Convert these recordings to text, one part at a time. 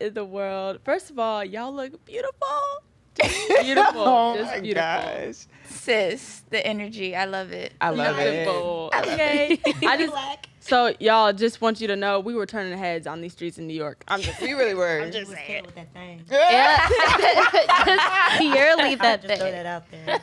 in the world? First of all, y'all look beautiful. Beautiful. Oh Just my beautiful. gosh. Sis, the energy. I love it. I love it. Beautiful. I love Okay. So y'all, just want you to know we were turning heads on these streets in New York. We really were. I'm just saying with that thing. Just purely that Just throw thing. that out there.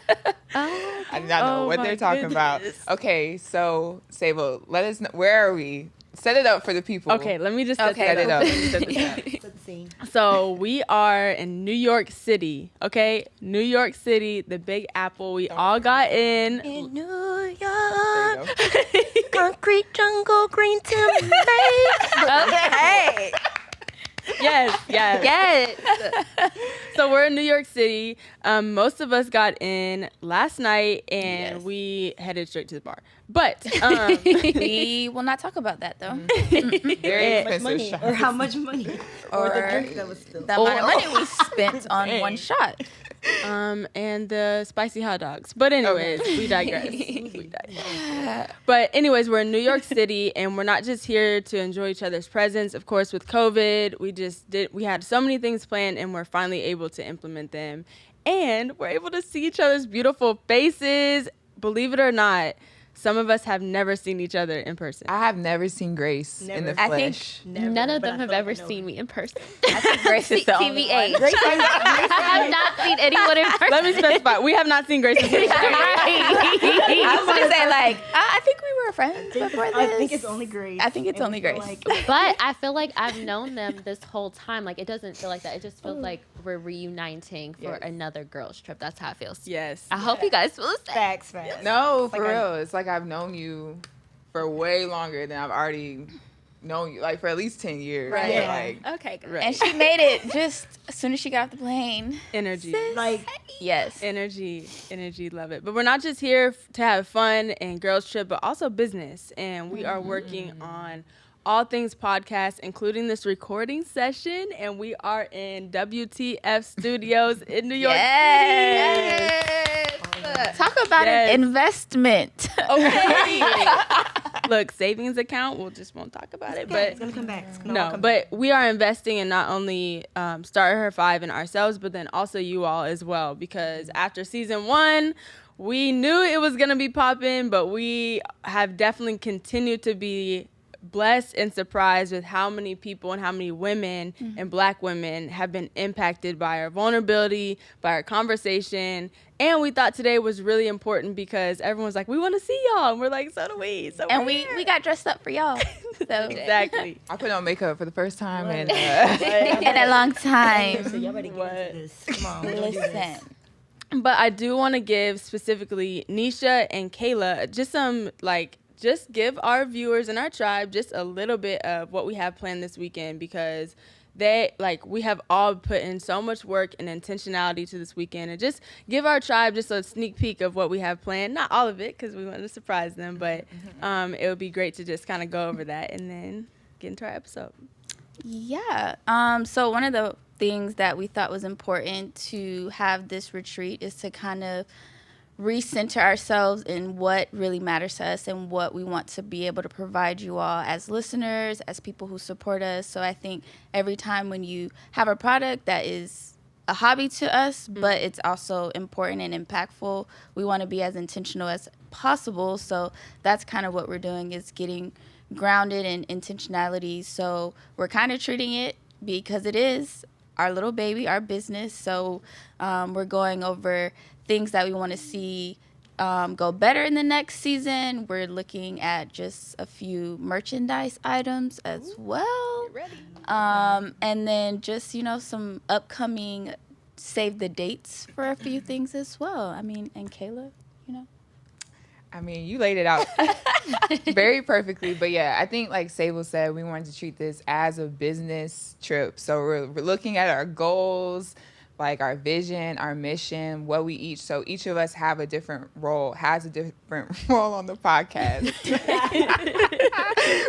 Oh, I do not know Oh what my they're talking about. goodness. Okay, so Sable, let us know, where are we? Set it up for the people. Okay, let me just Okay, set it up. Set the scene. So we are in New York City, okay? New York City, the Big Apple. We all got in. in New There York, you go. concrete jungle, green timber. Okay. Yes. Yes. So we're in New York City. Most of us got in last night, and Yes. we headed straight to the bar. But We will not talk about that, though. Very How much expensive money? shot. Or how much money? Or the Or drink that was spilled. The amount of money we spent on one shot. and the spicy hot dogs. But anyways, we digress. But anyways, we're in New York City, and we're not just here to enjoy each other's presence. Of course, with COVID, we had so many things planned, and we're finally able to implement them. And we're able to see each other's beautiful faces. Believe it or not, some of us have never seen each other in person. I have never seen Grace in the Never. I think flesh. Never, None of but them I have feel like ever I know seen her. me in person. I think Grace is the only TBH. one. I have not seen anyone in person. Let me specify. We have not seen Grace in person. I was going to say, like, I think we were friends before this. I think it's only Grace. I think it's And only we feel Grace. like- But I feel like I've known them this whole time. Like, it doesn't feel like that. It just feels like we're reuniting for Yes. another girls' trip. That's how it feels. Yes. I hope you guys feel the same. Facts. No, Like for I- real. It's like I've known you for way longer than I've already known you, like for at least 10 years. Right. But, Yeah. like, Okay, good. Right. And she made it just as soon as she got off the plane. Energy. Like, Yes. Energy, love it. But we're not just here to have fun and girls trip, but also business. And we are working on all things podcast, including this recording session. And we are in WTF Studios in New York City. Yes. Talk about Yes. an investment. Okay. Look, savings account. We just won't talk about it, but it's gonna come back. It's gonna all no, come but we are investing in not only StartHERfive and ourselves, but then also you all as well. Because after season 1, we knew it was gonna be popping, but we have definitely continued to be blessed and surprised with how many people and how many women and Black women have been impacted by our vulnerability, by our conversation. And we thought today was really important because everyone's like, we want to see y'all. And we're like, so do we. So And we're we here. got dressed up for y'all. So Exactly. I put on makeup for the first time in in a long time. So y'all better get What? into this. Come on, we don't do this. Listen. But I do want to give specifically Nisha and Kayla just give our viewers and our tribe just a little bit of what we have planned this weekend, because we have all put in so much work and intentionality to this weekend, and just give our tribe just a sneak peek of what we have planned. Not all of it, because we want to surprise them, but it would be great to just kind of go over that and then get into our episode. Yeah. So one of the things that we thought was important to have this retreat is to kind of recenter ourselves in what really matters to us and what we want to be able to provide you all as listeners, as people who support us. So I think every time when you have a product that is a hobby to us, but it's also important and impactful, we want to be as intentional as possible. So that's kind of what we're doing, is getting grounded in intentionality. So we're kind of treating it, because it is our little baby, our business. So we're going over things that we want to see go better in the next season. We're looking at just a few merchandise items as well. And then just, some upcoming save the dates for a few things as well. I mean, and Kayla, I mean, you laid it out very perfectly. But yeah, I think like Sable said, we wanted to treat this as a business trip. So we're looking at our goals, like our vision, our mission, what we each. So each of us has a different role on the podcast.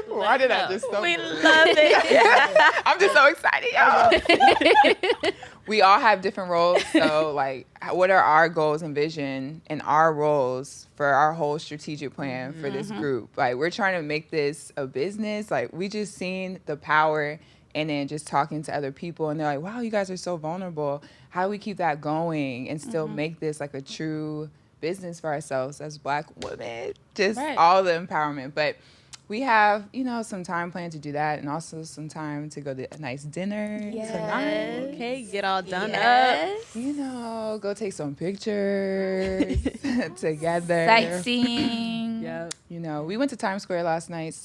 Why did I just stumble? We love it. I'm just so excited, y'all. We all have different roles. So, like, what are our goals and vision and our roles for our whole strategic plan for this group? Like, we're trying to make this a business. Like, we just seen the power and then just talking to other people, and they're like, wow, you guys are so vulnerable. How do we keep that going and still make this like a true business for ourselves as Black women? Just all the empowerment. But we have, some time planned to do that, and also some time to go to a nice dinner tonight. Okay, get all done up. Go take some pictures together. Sightseeing. Yep. We went to Times Square last night,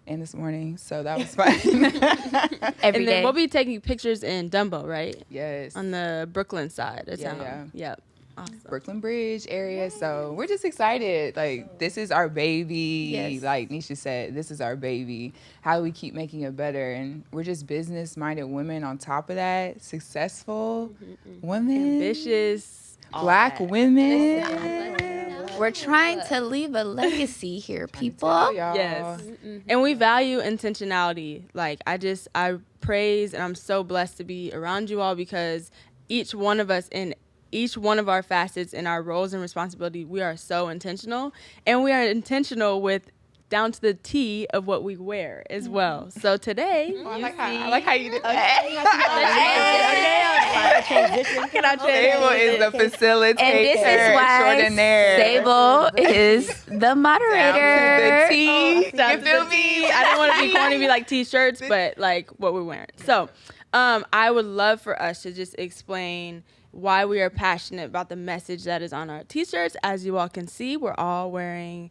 and this morning, so that was fun. Every And then day. we'll be taking pictures in Dumbo, right? Yes. On the Brooklyn side of town. Yeah. Yep. Awesome. Brooklyn Bridge area. So we're just excited. Like, this is our baby. Yes. Like Nisha said, this is our baby. How do we keep making it better? And we're just business-minded women on top of that. Successful women. Ambitious. Black women. We're trying to leave a legacy here, people. Y'all. Yes. And we value intentionality. Like, I praise, and I'm so blessed to be around you all, because each one of us in each one of our facets in our roles and responsibility, we are so intentional, and we are intentional with down to the T of what we wear as well. So today, I like how you did that. Sable is the facilitator. And this is why extraordinaire. Sable is the moderator. Down to the T. down You to feel the me? T. I don't want to be corny, be like T-shirts, but like what we're wearing. So I would love for us to just explain why we are passionate about the message that is on our T-shirts. As you all can see, we're all wearing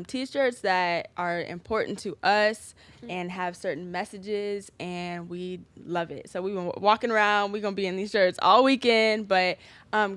T-shirts that are important to us and have certain messages, and we love it. So we've been walking around. We're going to be in these shirts all weekend. But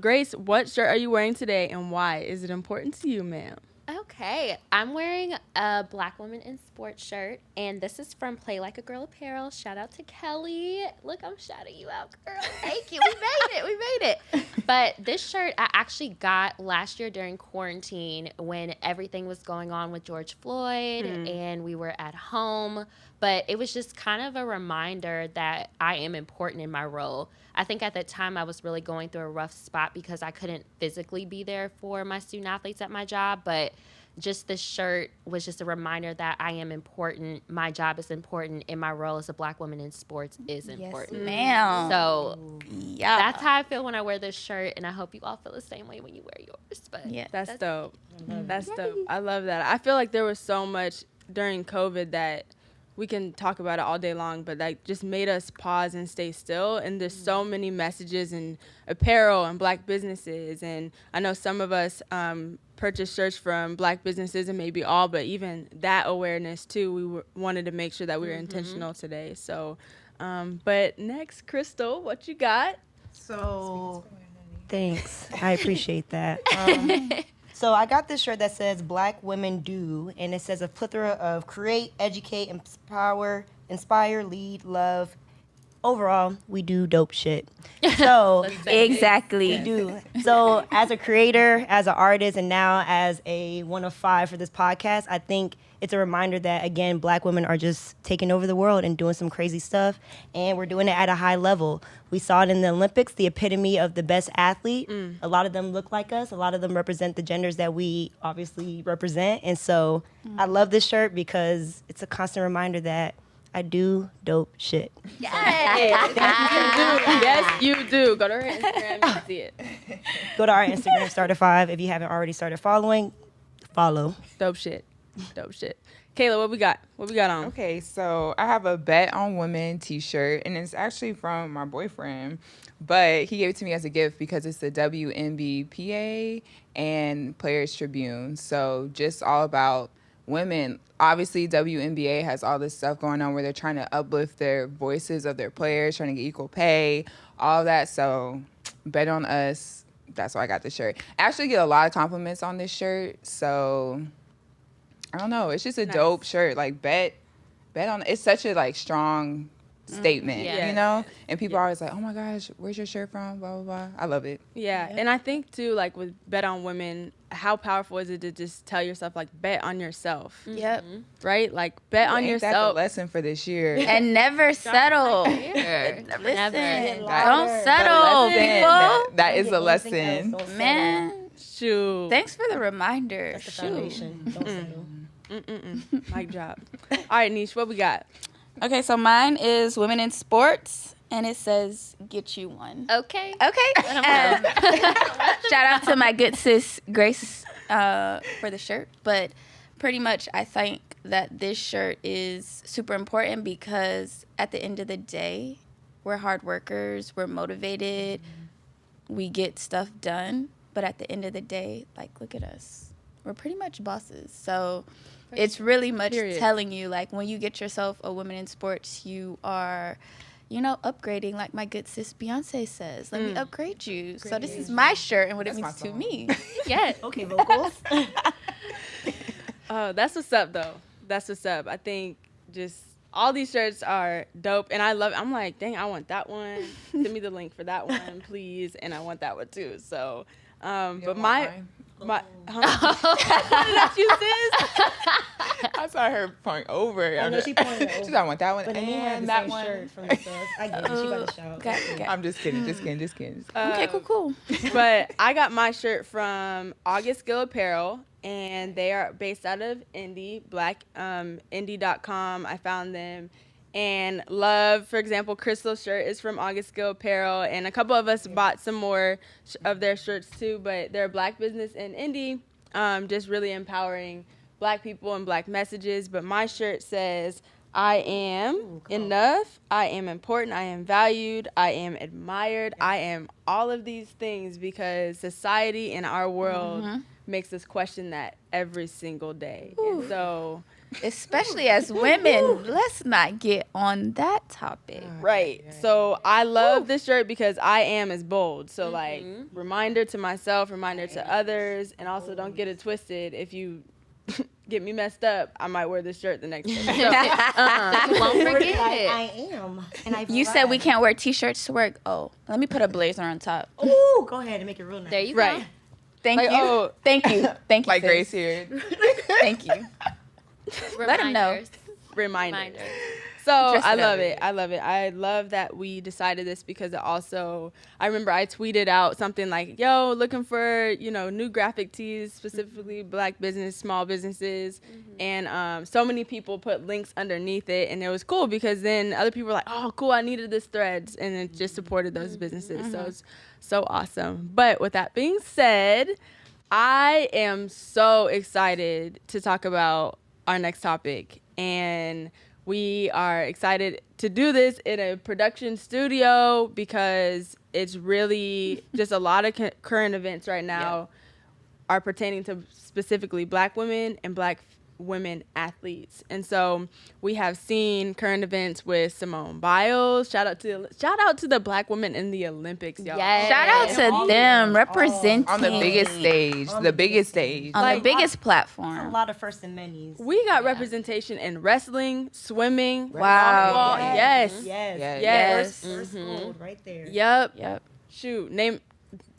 Grace, what shirt are you wearing today, and why is it important to you, ma'am? Okay, I'm wearing a Black Woman in Sports shirt, and this is from Play Like a Girl Apparel. Shout out to Kelly. Look, I'm shouting you out, girl. Thank you. We made it. But this shirt I actually got last year during quarantine when everything was going on with George Floyd and we were at home. But it was just kind of a reminder that I am important in my role. I think at that time I was really going through a rough spot because I couldn't physically be there for my student athletes at my job, but just this shirt was just a reminder that I am important, my job is important, and my role as a Black woman in sports is important. Yes, ma'am. So yeah, that's how I feel when I wear this shirt, and I hope you all feel the same way when you wear yours. But yeah, That's dope. That's dope. I love that. I feel like there was so much during COVID that we can talk about it all day long, but that just made us pause and stay still. And there's so many messages in apparel and Black businesses. And I know some of us purchase shirts from Black businesses, and maybe all, but even that awareness too, we wanted to make sure that we were intentional today. So, but next, Crystal, what you got? So, thanks. I appreciate that. So I got this shirt that says Black Women Do, and it says a plethora of create, educate, inspire, lead, love. Overall, we do dope shit. So exactly. we do. So as a creator, as an artist, and now as a one of five for this podcast, I think it's a reminder that, again, Black women are just taking over the world and doing some crazy stuff, and we're doing it at a high level. We saw it in the Olympics, the epitome of the best athlete. A lot of them look like us. A lot of them represent the genders that we obviously represent. And so I love this shirt because it's a constant reminder that I do dope shit. Yes, you do. Go to her Instagram and see it. Go to our Instagram, StartHERfive. If you haven't already started following, follow. Dope shit. Dope shit. Kayla, what we got? What we got on? Okay, so I have a Bet on Women t-shirt, and it's actually from my boyfriend, but he gave it to me as a gift because it's the WNBPA and Players Tribune. So just all about women. Obviously, WNBA has all this stuff going on where they're trying to uplift their voices of their players, trying to get equal pay, all that. So bet on us. That's why I got the shirt. I actually get a lot of compliments on this shirt, so I don't know. It's just a dope shirt. Like bet on. It's such a like strong statement, Yeah. you know. And people are always like, "Oh my gosh, where's your shirt from?" Blah blah blah. I love it. Yeah, and I think too, like with Bet on Women, how powerful is it to just tell yourself, like, bet on yourself, Yep. right? Like bet on Ain't that the yourself. lesson for this year? And never settle. Never. Don't settle, people. That is a lesson. Man, Shoot. thanks for the reminder. That's the Shoot. foundation. Don't settle. Mic drop. All right, Niche, what we got? Okay, so mine is women in sports, and it says "Get you one." Okay. Okay. Shout out to my good sis Grace for the shirt, but pretty much I think that this shirt is super important because at the end of the day, we're hard workers, we're motivated, we get stuff done, but at the end of the day, like, look at us. We're pretty much bosses. So it's really much telling you, like, when you get yourself a woman in sports, you are, you know, upgrading, like my good sis Beyonce says. Let me upgrade you. So this is my shirt and what it means to me. Yeah. Okay, vocals. Oh, that's what's up, though. That's what's up. I think just all these shirts are dope, and I love it. I'm like, dang, I want that one. Send me the link for that one, please. And I want that one, too. So, but my that's you, sis. I saw her point over. I know she pointed over. She's like, I want that one But then we have and the that same one. shirt from the sus. I get it. She got a shout. Okay. I'm just kidding. Okay, cool. But I got my shirt from Gil Apparel, and they are based out of Indy, Indy.com. I found them. And love, for example, Crystal's shirt is from Gil Apparel, and a couple of us bought some more of their shirts too, but they're a Black business in Indy, just really empowering Black people and Black messages. But my shirt says, I am enough, I am important, I am valued, I am admired, I am all of these things, because society in our world makes us question that every single day. And so, Especially as women, let's not get on that topic. right. So I love this shirt because I am is bold. So like, reminder to myself, reminder to others, and also don't get it twisted. If you get me messed up, I might wear this shirt the next day. So, Won't forget I it. am. And I You said we can't wear T-shirts to work. Oh, let me put a blazer on top. Ooh, go ahead and make it real nice. There you right. go. Thank Like, you. oh. Thank you. Thank you. Like sis. Grace here. Thank you. Let 'em know. Reminder. So Just I know. love it. I love it. I love that we decided this because it also, I remember I tweeted out something like, yo, looking for, you know, new graphic tees, specifically Black business, small businesses. And so many people put links underneath it. And it was cool because then other people were like, oh, cool, I needed this threads. And it just supported those businesses. So it's so awesome. But with that being said, I am so excited to talk about our next topic. And we are excited to do this in a production studio because it's really just a lot of current events right now are pertaining to specifically Black women and Black women athletes. And so we have seen current events with Simone Biles. Shout out to the Black women in the Olympics, y'all. Yes. Shout out to them representing On the biggest stage. On The the biggest biggest stage. on Like, the biggest A platform. lot of firsts and menus. We got representation in wrestling, swimming, Wow. softball. Yes. Yes. Yes. Yes. First gold right there. Yep. Yep. Shoot, name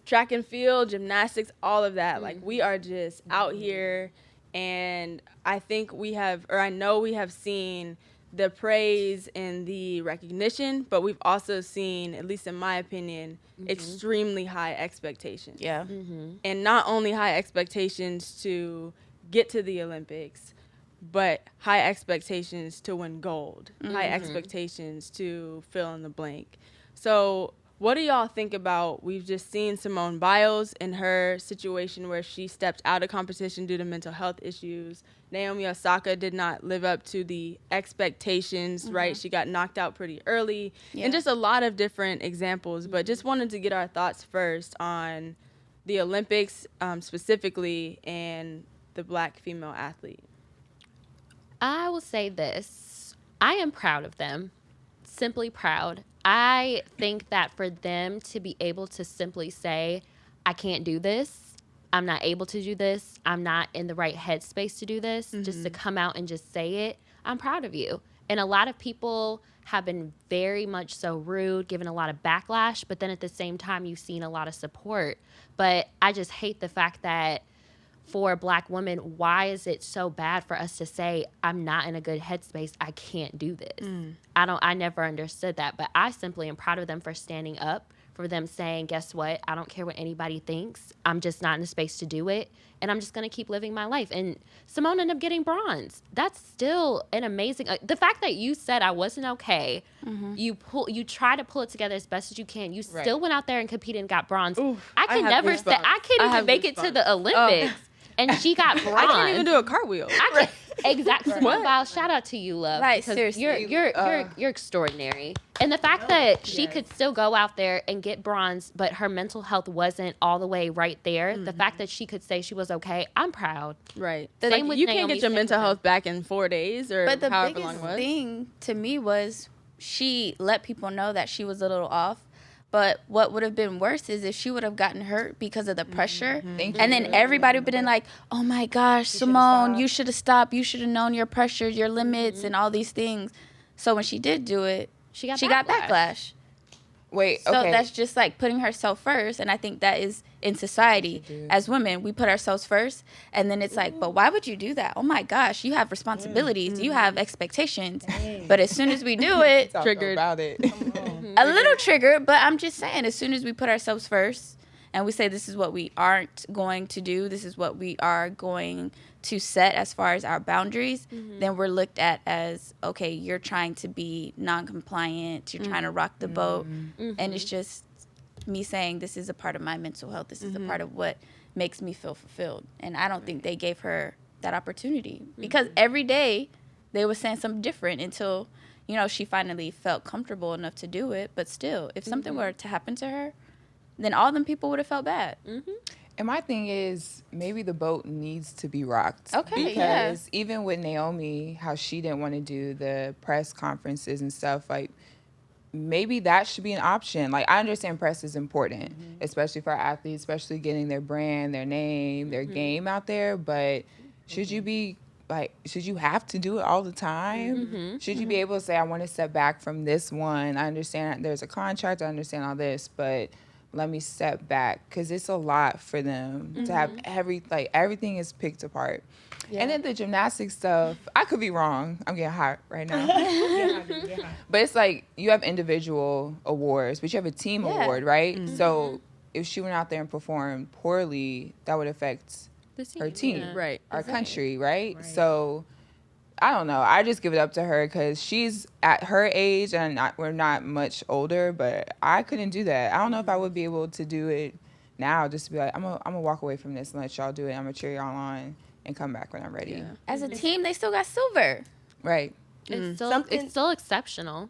track and field, gymnastics, all of that. Like, we are just out here, and I think I know we have seen the praise and the recognition, but we've also seen, at least in my opinion, extremely high expectations. Yeah. And not only high expectations to get to the Olympics, but high expectations to win gold, high expectations to fill in the blank. So what do y'all think about, we've just seen Simone Biles in her situation where she stepped out of competition due to mental health issues. Naomi Osaka did not live up to the expectations, right? She got knocked out pretty early. Yeah. And just a lot of different examples, but just wanted to get our thoughts first on the Olympics specifically and the Black female athlete. I will say this. I am proud of them. Simply proud. I think that for them to be able to simply say, I can't do this, I'm not able to do this, I'm not in the right headspace to do this, just to come out and just say it, I'm proud of you. And a lot of people have been very much so rude, given a lot of backlash, but then at the same time, you've seen a lot of support. But I just hate the fact that for Black women, why is it so bad for us to say, I'm not in a good headspace, I can't do this? I never understood that, but I simply am proud of them for standing up, for them saying, guess what? I don't care what anybody thinks. I'm just not in a space to do it. And I'm just going to keep living my life. And Simone ended up getting bronze. That's still an amazing, the fact that you said I wasn't okay, you try to pull it together as best as you can. You still went out there and competed and got bronze. Oof, I can have never say, goosebumps. I can't even make it to the Olympics. And she got bronze. I can't even do a cartwheel. Exactly. Simone Biles, shout out to you, love. Right, because seriously. You're extraordinary. And the fact that she could still go out there and get bronze, but her mental health wasn't all the way right there. The fact that she could say she was okay, I'm proud. Right. Same Like, with you Naomi, can't get your same mental with health back in 4 days or But the however long biggest it was. thing to me was she let people know that she was a little off. But what would have been worse is if she would have gotten hurt because of the pressure. And then everybody would have been like, oh my gosh, Simone, you should have stopped. You should have known your pressure, your limits, and all these things. So when she did do it, she got backlash. Wait, So okay. that's just like putting herself first. And I think that is in society. As women, we put ourselves first. And then it's like, but why would you do that? Oh my gosh, you have responsibilities. You have expectations. But as soon as we do it, Talk triggered. about it. a little triggered, but I'm just saying, as soon as we put ourselves first and we say this is what we aren't going to do, this is what we are going to set as far as our boundaries, then we're looked at as, okay, you're trying to be non-compliant, you're trying to rock the boat. And it's just me saying this is a part of my mental health, this is a part of what makes me feel fulfilled. And I don't think they gave her that opportunity because every day they were saying something different until, you know, she finally felt comfortable enough to do it. But still, if something were to happen to her, then all them people would have felt bad. And my thing is, maybe the boat needs to be rocked. Okay, Because even with Naomi, how she didn't want to do the press conferences and stuff, like, maybe that should be an option. Like, I understand press is important, especially for our athletes, especially getting their brand, their name, their game out there. But should you be, like, should you have to do it all the time? Should you be able to say, I want to step back from this one? I understand there's a contract. I understand all this, but let me step back because it's a lot for them to have everything is picked apart. And then the gymnastics stuff, I could be wrong. I'm getting hot right now. But it's like you have individual awards, but you have a team award, right? So if she went out there and performed poorly, that would affect her team, Right. our country, right? So I don't know. I just give it up to her because she's at her age and we're not much older, but I couldn't do that. I don't know if I would be able to do it now, just to be like, I'm gonna walk away from this and let y'all do it. I'm going to cheer y'all on and come back when I'm ready. As a team, they still got silver. Right. It's still exceptional.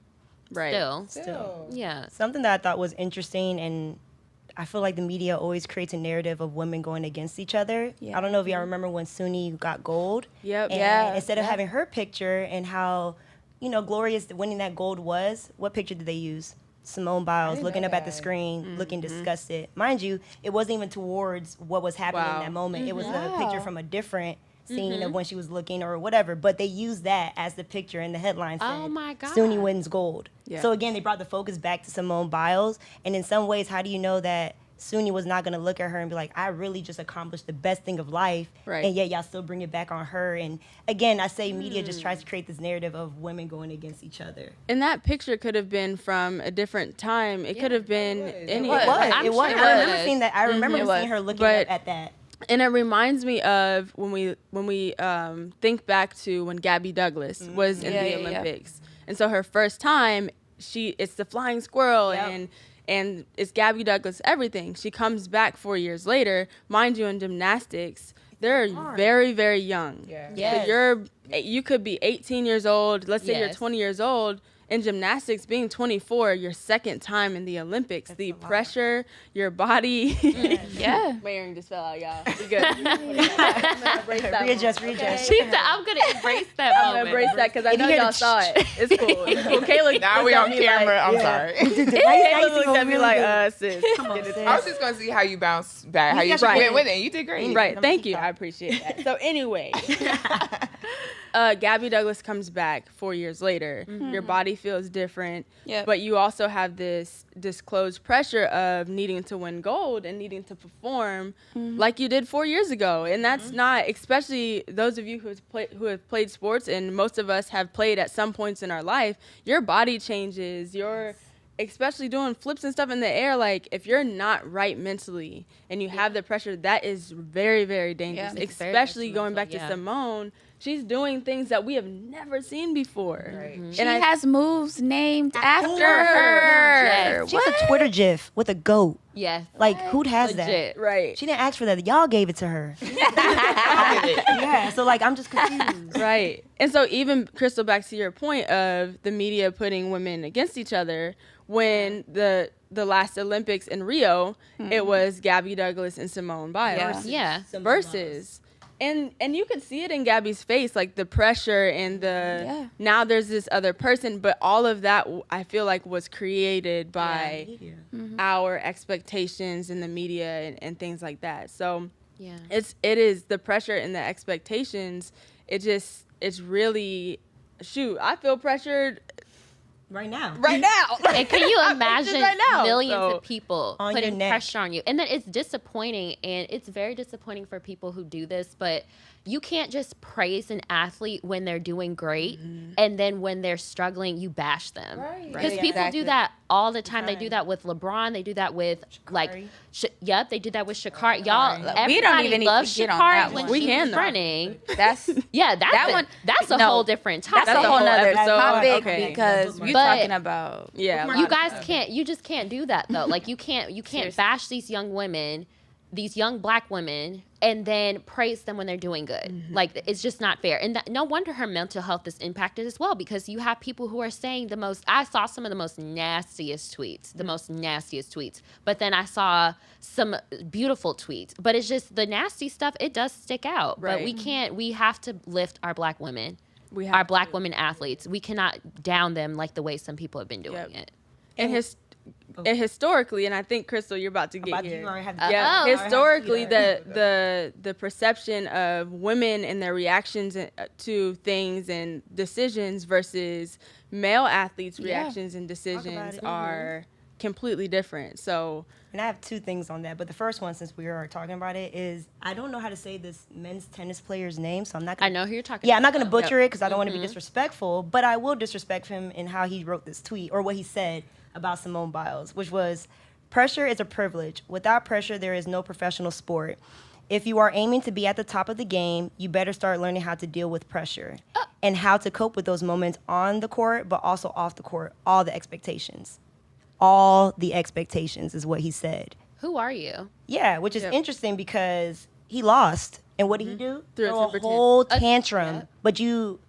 Right. Still. Yeah. Something that I thought was interesting, and I feel like the media always creates a narrative of women going against each other. Yeah. I don't know if y'all remember when Suni got gold. Yep. And instead of having her picture and how, you know, glorious winning that gold was, what picture did they use? Simone Biles looking up at the screen, looking disgusted. Mind you, it wasn't even towards what was happening in that moment. It was a picture from a different scene of when she was looking or whatever. But they used that as the picture in the headline said, Oh my God. Suni wins gold. Yeah. So again, they brought the focus back to Simone Biles. And in some ways, how do you know that Suni was not going to look at her and be like, I really just accomplished the best thing of life. Right. And yet y'all still bring it back on her. And again, I say media just tries to create this narrative of women going against each other. And that picture could have been from a different time. It could have been any. It was. I'm It was. sure I it remember was. seeing that. I remember It was. seeing her looking But- up at that. And it reminds me of when we think back to when Gabby Douglas was in the Olympics. And so her first time, it's the flying squirrel and it's Gabby Douglas everything. She comes back 4 years later. Mind you, in gymnastics, they're very, very young. Yes. So you could be 18 years old. Let's say you're Yes. 20 years old. In gymnastics, being 24, your second time in the Olympics, the pressure, your body. Yeah. My earring just fell out, y'all. We good. I'm gonna embrace that Readjust. She said, I'm going to embrace that I'm moment. gonna embrace that because I If know you hear y'all the saw it. It's cool. It's cool. Kayla, Now looked we at on me camera. Like, I'm sorry. Kayla looked at me like, sis. Come on, sis. I was just going to see how you bounce back, how you Right. went with it. You did great. Right. Thank you. I appreciate that. So anyway, Gabby Douglas comes back 4 years later. Your body feels different, Yep. but you also have this disclosed pressure of needing to win gold and needing to perform like you did 4 years ago. And that's not, especially those of you who have played sports, and most of us have played at some points in our life. Your body changes. especially doing flips and stuff in the air, like if you're not right mentally and you have the pressure, that is very, very dangerous. Yeah. It's very Especially going back detrimental, to Simone, she's doing things that we have never seen before. Right. And She has moves named after her. Yes. She has a Twitter GIF with a goat. Yes. Like, who has Legit. right, that? She didn't ask for that. Y'all gave it to her. Yeah, so like I'm just confused. right. And so even Crystal, back to your point of the media putting women against each other, when the last Olympics in Rio, it was Gabby Douglas and Simone Biles. Yeah. Versus. And you could see it in Gabby's face, like the pressure and the now there's this other person, but all of that I feel like was created by our expectations in the media and things like that. So Yeah. it is the pressure and the expectations. It's really, shoot, I feel pressured Right now. And can you imagine right now, millions so, of people on your putting neck. pressure on you? And then it's disappointing, and it's very disappointing for people who do this, but you can't just praise an athlete when they're doing great, and then when they're struggling, you bash them. Because people Exactly. do that all the time. They do that with LeBron. They do that with, like, they did that with Sha'Carri. Y'all, We don't everybody even need loves to get on Sha'Carri that when one. We she can was though. running. That's Yeah, that's a no, whole different topic. that's a whole whole nother episode. topic Okay. because you're But- talking about yeah. You just can't do that though. Like you can't Seriously. bash these young women, these young black women, and then praise them when they're doing good. Like it's just not fair. And no wonder her mental health is impacted as well, because you have people who are saying I saw some of the most nastiest tweets, but then I saw some beautiful tweets. But it's just the nasty stuff, it does stick out. But Right. we have to lift our black women. We Our have black women athletes. We cannot down them like the way some people have been doing Yep. it. And historically, and I think Crystal, you're about to get here. You already have Yeah, Oh. historically, the perception of women and their reactions to things and decisions versus male athletes' reactions and decisions it. are completely different. So, And I have two things on that. But the first one, since we are talking about it, is I don't know how to say this men's tennis player's name, so I'm not I gonna know who you're talking Yeah, I'm about. not going to butcher it because I don't want to be disrespectful, but I will disrespect him in how he wrote this tweet or what he said about Simone Biles, which was, pressure is a privilege. Without pressure, there is no professional sport. If you are aiming to be at the top of the game, you better start learning how to deal with pressure and how to cope with those moments on the court, but also off the court, all the expectations. All the expectations is what he said. Who are you? Yeah, which is interesting because he lost. And what did he do? Threw a Throw a temper whole tantrum. But you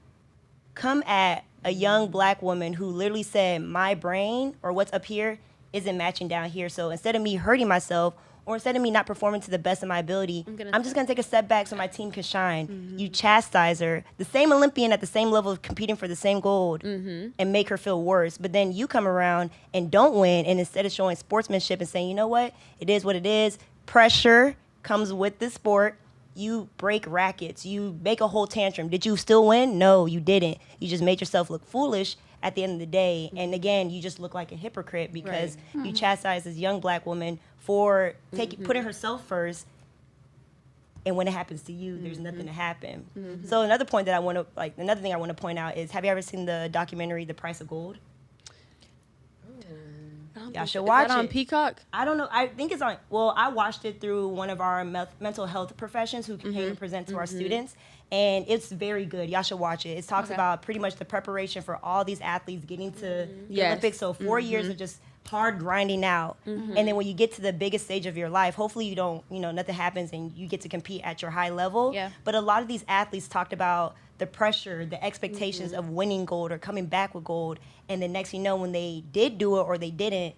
come at a young black woman who literally said, my brain or what's up here isn't matching down here. So instead of me hurting myself or instead of me not performing to the best of my ability, I'm just going to take a step back so my team can shine. You chastise her, the same Olympian at the same level of competing for the same gold, and make her feel worse. But then you come around and don't win, and instead of showing sportsmanship and saying, you know what it is, pressure comes with this sport. You break rackets. You make a whole tantrum. Did you still win? No, you didn't. You just made yourself look foolish at the end of the day. And again, you just look like a hypocrite because you chastise this young black woman for putting herself first. And when it happens to you, there's nothing to happen. So another thing I want to point out is, have you ever seen the documentary The Price of Gold? Y'all should watch is that on it. Peacock? I don't know. I think it's on. Well, I watched it through one of our mental health professions who came and present to our students, and it's very good. Y'all should watch it. It talks about pretty much the preparation for all these athletes getting to the Olympics. So 4 years of just hard grinding out, and then when you get to the biggest stage of your life, hopefully you don't, nothing happens and you get to compete at your high level. Yeah. But a lot of these athletes talked about the pressure, the expectations of winning gold or coming back with gold, and the next you know, when they did do it or they didn't,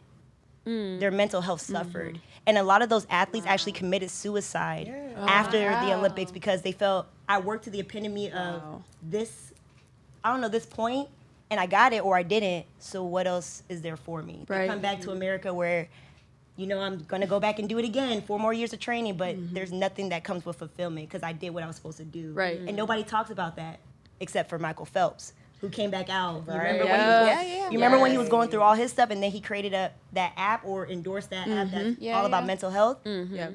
their mental health suffered. And a lot of those athletes actually committed suicide after the Olympics because they felt, I worked to the epitome of this, this point, and I got it or I didn't, so what else is there for me? They Right. come back to America where, I'm going to go back and do it again, 4 more years of training, but there's nothing that comes with fulfillment because I did what I was supposed to do. Right. And nobody talks about that except for Michael Phelps, who came back out. You remember, Yeah. you remember when he was going through all his stuff and then he created that app or endorsed that app that's all about mental health? Yeah.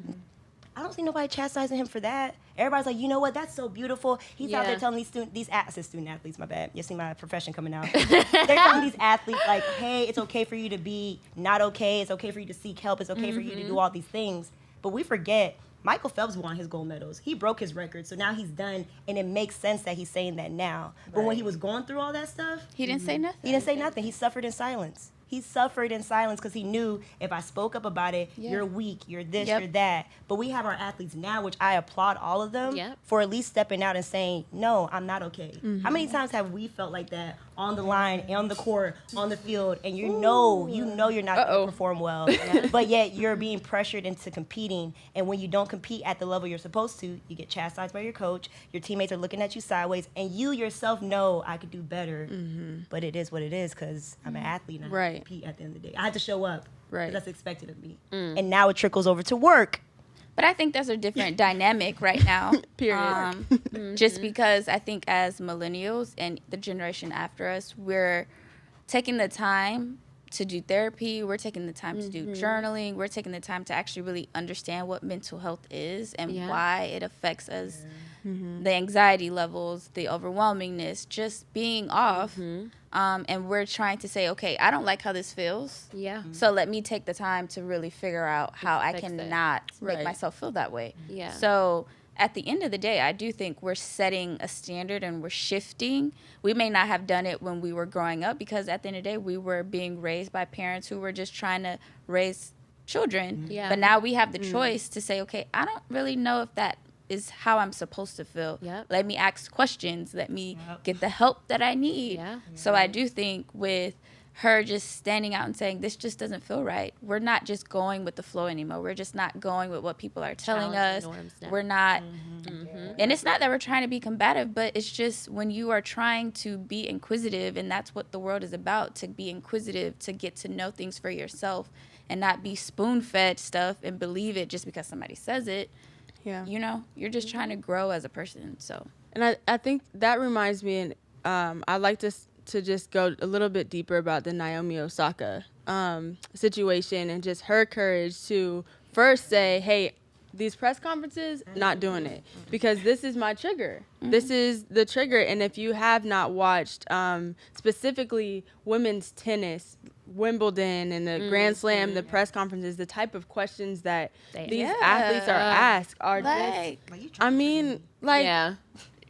I don't see nobody chastising him for that. Everybody's like, you know what? That's so beautiful. He's out there telling these student athletes, my bad. You see my profession coming out. They're telling these athletes like, hey, it's okay for you to be not okay. It's okay for you to seek help. It's okay for you to do all these things. But we forget Michael Phelps won his gold medals. He broke his record, so now he's done, and it makes sense that he's saying that now. But when he was going through all that stuff, He didn't say nothing. he didn't say nothing. He suffered in silence. He suffered in silence because he knew if I spoke up about it, you're weak, you're this, you're that. But we have our athletes now, which I applaud all of them for at least stepping out and saying, no, I'm not okay. How many times have we felt like that on the line, on the court, on the field, and you know you're not going to perform well, but yet you're being pressured into competing, and when you don't compete at the level you're supposed to, you get chastised by your coach, your teammates are looking at you sideways, and you yourself know I could do better, but it is what it is because I'm an athlete and I have to compete at the end of the day. I had to show up. Right. That's expected of me. And now it trickles over to work. But I think there's a different dynamic right now. Period. Just because I think as millennials and the generation after us, we're taking the time to do therapy. We're taking the time to do journaling. We're taking the time to actually really understand what mental health is and why it affects us. The anxiety levels, the overwhelmingness, just being off. And we're trying to say, okay, I don't like how this feels. Yeah. So let me take the time to really figure out how I cannot make myself feel that way. Yeah. So at the end of the day, I do think we're setting a standard and we're shifting. We may not have done it when we were growing up because at the end of the day, we were being raised by parents who were just trying to raise children. Yeah. But now we have the choice to say, okay, I don't really know if that is how I'm supposed to feel. Let me ask questions. Let me get the help that I need. So I do think with her just standing out and saying, this just doesn't feel right. We're not just going with the flow anymore. We're just not going with what people are telling us. We're not, and it's not that we're trying to be combative, but it's just when you are trying to be inquisitive, and that's what the world is about, to be inquisitive, to get to know things for yourself and not be spoon-fed stuff and believe it just because somebody says it. Yeah. You know, you're just trying to grow as a person. So, and I think that reminds me, and I'd like to just go a little bit deeper about the Naomi Osaka situation and just her courage to first say, hey, these press conferences, not doing it because this is my trigger. This is the trigger. And if you have not watched specifically women's tennis, Wimbledon and the Grand Slam, the press conferences, the type of questions that these athletes are asked are like, just, I mean, like,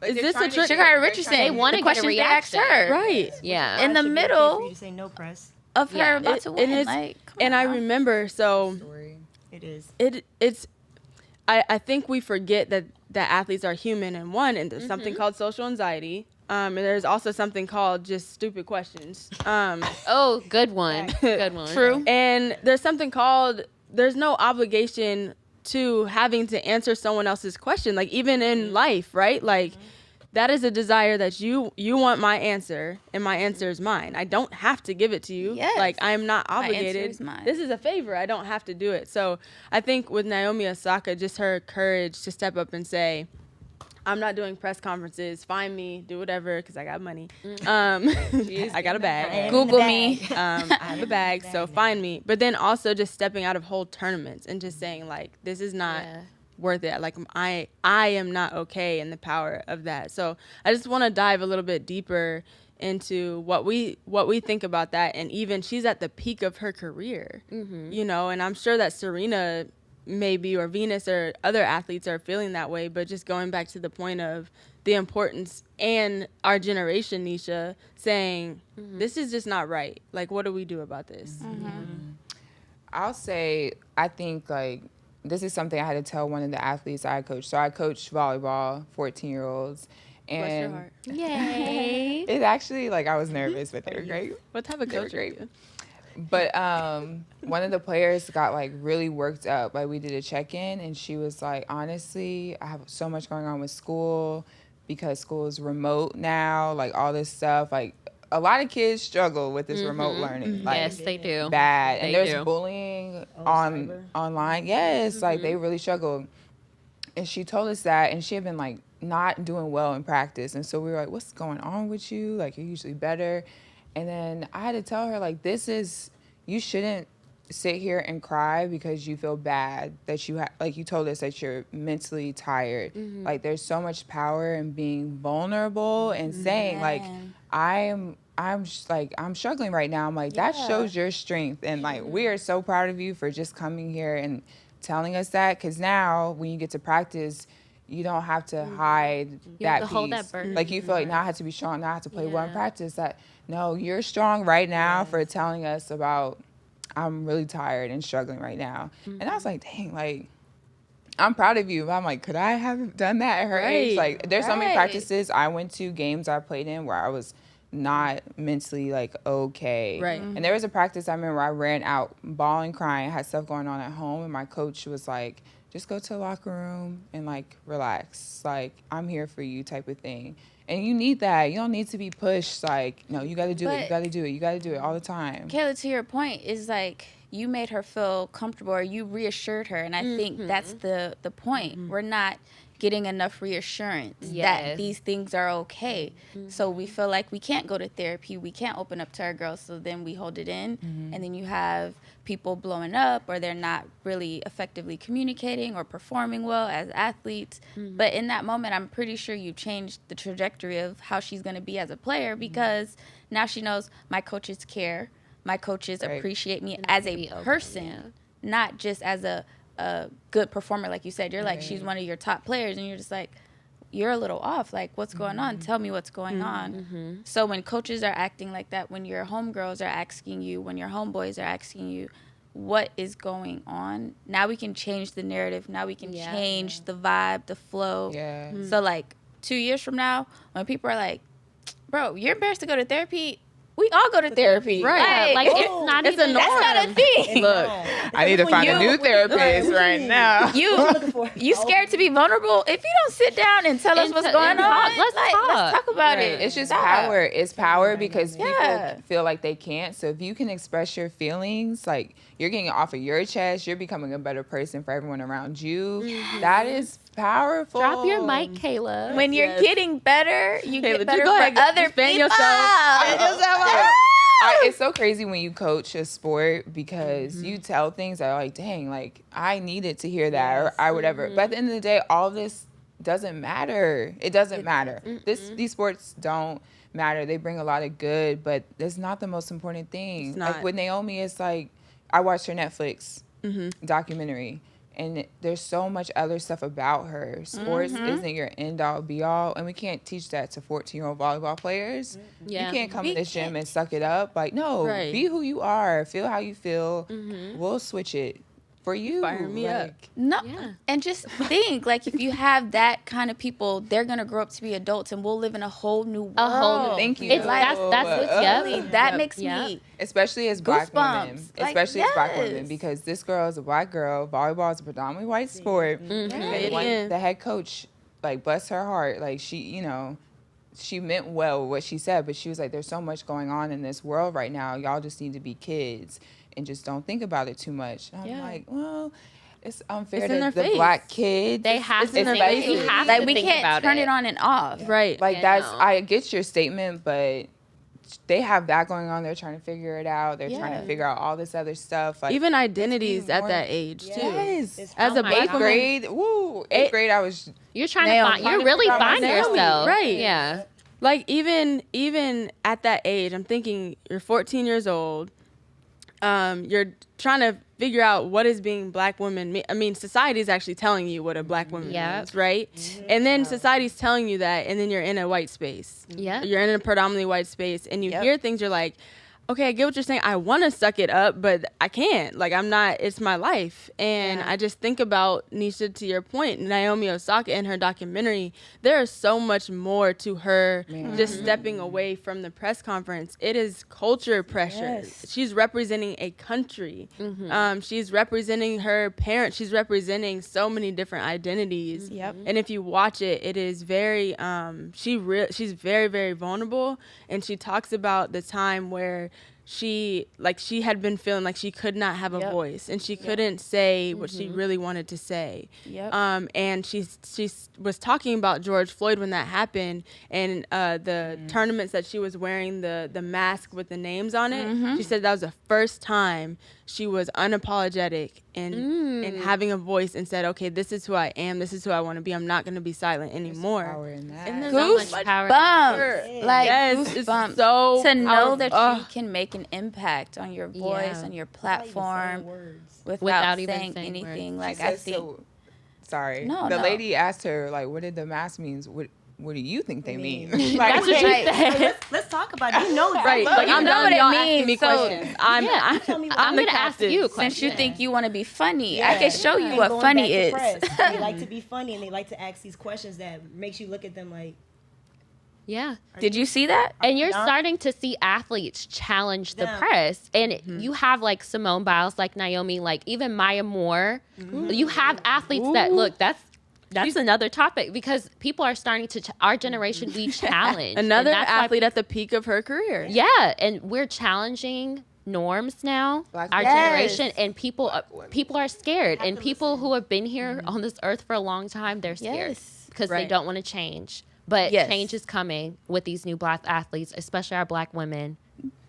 is this a trick? Sha'Carri Richardson, They want the to get a questions they asked reaction. her. Right. Yeah. In the middle For you to say no press. of her about to win. Like, come and on I now. remember, so It is. it's, I think we forget that athletes are human and there's something called social anxiety. And there's also something called just stupid questions. Oh, good one. Good one. True. And there's something called, there's no obligation to having to answer someone else's question. Like even in life, right? Like that is a desire that you want my answer and my answer is mine. I don't have to give it to you. Yes. Like I'm not My answer obligated. is mine. This is a favor. I don't have to do it. So I think with Naomi Osaka, just her courage to step up and say, I'm not doing press conferences. Find me, do whatever, because I got money. I got a bag. Google me. I have a bag, so find me. But then also just stepping out of whole tournaments and just saying like, this is not worth it. Like I am not okay in the power of that. So I just want to dive a little bit deeper into what we think about that. And even she's at the peak of her career, you know. And I'm sure that Serena maybe or Venus or other athletes are feeling that way, but just going back to the point of the importance and our generation, Nisha, saying this is just not right. Like, what do we do about this? I'll say, I think like this is something I had to tell one of the athletes I coached. So I coached volleyball, 14-year-olds. Bless your And heart. Yay. it actually, like, I was nervous, but they were great. What type of They were coach are great. you? But one of the players got like really worked up. Like we did a check-in and she was like, honestly, I have so much going on with school because school is remote now, like all this stuff. Like a lot of kids struggle with this remote learning. Like, Yes, they do. bad. And They there's do. bullying cyber? online. Yes, like they really struggle. And she told us that, and she had been like not doing well in practice. And so we were like, what's going on with you? Like you're usually better. And then I had to tell her, like, you shouldn't sit here and cry because you feel bad that you like you told us that you're mentally tired. Like there's so much power in being vulnerable and saying like I'm struggling right now. I'm like, that shows your strength. And like, we are so proud of you for just coming here and telling us that. Cause now when you get to practice, you don't have to hide You have that to hold piece. that burden. Like you feel like now I have to be strong. Now I have to play well in practice. That no, you're strong right now for telling us about, I'm really tired and struggling right now. And I was like, dang, like, I'm proud of you. I'm like, could I have done that at her age? Like, there's so many practices I went to, games I played in where I was not mentally like okay. Right. And there was a practice I remember I ran out bawling, crying, had stuff going on at home, and my coach was like, just go to the locker room and like relax. Like, I'm here for you type of thing. And you need that. You don't need to be pushed like, no, you gotta do it, you gotta do it, you gotta do it all the time. Kayla, to your point, is like you made her feel comfortable or you reassured her. And I think that's the point. We're not getting enough reassurance that these things are okay. So we feel like we can't go to therapy. We can't open up to our girls. So then we hold it in. And then you have people blowing up or they're not really effectively communicating or performing well as athletes. But in that moment, I'm pretty sure you changed the trajectory of how she's going to be as a player because now she knows my coaches care. My coaches appreciate me as a person, not just as a good performer. Like you said, you're like, she's one of your top players and you're just like, you're a little off. Like, what's going on? Tell me what's going on. So when coaches are acting like that, when your homegirls are asking you, when your homeboys are asking you, what is going on? Now we can change the narrative. Now we can change the vibe, the flow. So like 2 years from now, when people are like, bro, you're embarrassed to go to therapy. We all go to therapy. Right. Like it's not it's even a norm. That's not a thing. Look, I need to find a new therapist right now. You scared to be vulnerable? If you don't sit down and tell us what's going on, let's talk. let's talk about it. It's just power. It's power because people feel like they can't. So if you can express your feelings, like you're getting it off of your chest, you're becoming a better person for everyone around you. That is powerful. Drop your mic, Kayla. When you're getting better, you Kayla, get better go for ahead. other Expand people. yourself. It's so crazy when you coach a sport because you tell things that are like, dang, like I needed to hear that or I whatever. But at the end of the day, all this doesn't matter. It doesn't matter. These sports don't matter. They bring a lot of good, but that's not the most important thing. It's not. Like with Naomi, it's like I watched her Netflix documentary. And there's so much other stuff about her. Sports isn't your end-all, be-all. And we can't teach that to 14-year-old volleyball players. You can't come to this gym and suck it up. Like, no, be who you are. Feel how you feel. We'll switch it for you. Fire me up. No, and just think, like, if you have that kind of people, they're going to grow up to be adults and we'll live in a whole new world. A whole new. Thank you. It's that's what's That makes me... Especially as black women. Goosebumps. Like, Especially as black yes. women. Because this girl is a black girl. Volleyball is a predominantly white sport. And the head coach, like, bless her heart. Like, she, you know, she meant well with what she said. But she was like, there's so much going on in this world right now. Y'all just need to be kids. And just don't think about it too much. And I'm like, well, it's unfair to the black kids. They have to think. We have like, to we think can't about turn it on and off. Right. Like I get your statement, but they have that going on. They're trying to figure it out. They're trying to figure out all this other stuff. Like even identities at that age too. Yes. As a black woman, eighth grade, I was. You're trying to find. You're really finding yourself. Right. Yeah. Like even at that age, I'm thinking you're 14 years old. You're trying to figure out what is being black woman. I mean, society is actually telling you what a black woman means, right? And then society's telling you that, and then you're in a white space. Yeah. You're in a predominantly white space, and you hear things, you're like, okay, I get what you're saying. I want to suck it up, but I can't. Like, I'm not, it's my life. And I just think about, Nisha, to your point, Naomi Osaka in her documentary, there is so much more to her just stepping away from the press conference. It is culture pressure. Yes. She's representing a country. She's representing her parents. She's representing so many different identities. And if you watch it, it is very, she's very, very vulnerable. And she talks about the time where she had been feeling like she could not have a voice and she couldn't say what she really wanted to say. And she was talking about George Floyd when that happened, and the tournaments that she was wearing the mask with the names on it. She said that was the first time she was unapologetic and having a voice and said, okay, this is who I am. This is who I want to be. I'm not going to be silent anymore. Power in that. And there's So so much much power. Goosebumps. Like, Yes, it's goosebumps. so to know that powerful. you can make an impact on your voice, Yeah. on your Not even saying platform, words. without even saying saying anything. words. Like, She I said think. so. Sorry. No, the no. lady asked her, like, what did the mask means? What do you think they mean? That's Like, what she said. Let's talk about it. You know that. Right. Like, You I'm know done what it y'all asking means, me so- questions. I'm Tell me what- I'm the gonna ask captain. you a Since you question. think you want to be funny, Yeah. I can show you And what going funny back to is. press, they like to be funny and they like to ask these questions that makes you look at them like, Yeah. Did you see that? And you're Not- starting to see athletes challenge the Them. press. And you have like Simone Biles, like Naomi, like even Maya Moore. You have athletes that look, that's another topic because people are starting to, our generation, we challenge. Another And that's why- athlete at the peak of her career. Yeah. And we're challenging norms now, Black our women. generation, and people women. people are scared. Have And to people listen. who have been here on this earth for a long time, they're scared Yes. because they Right. don't want to change. But Yes. change is coming with these new black athletes, especially our black women.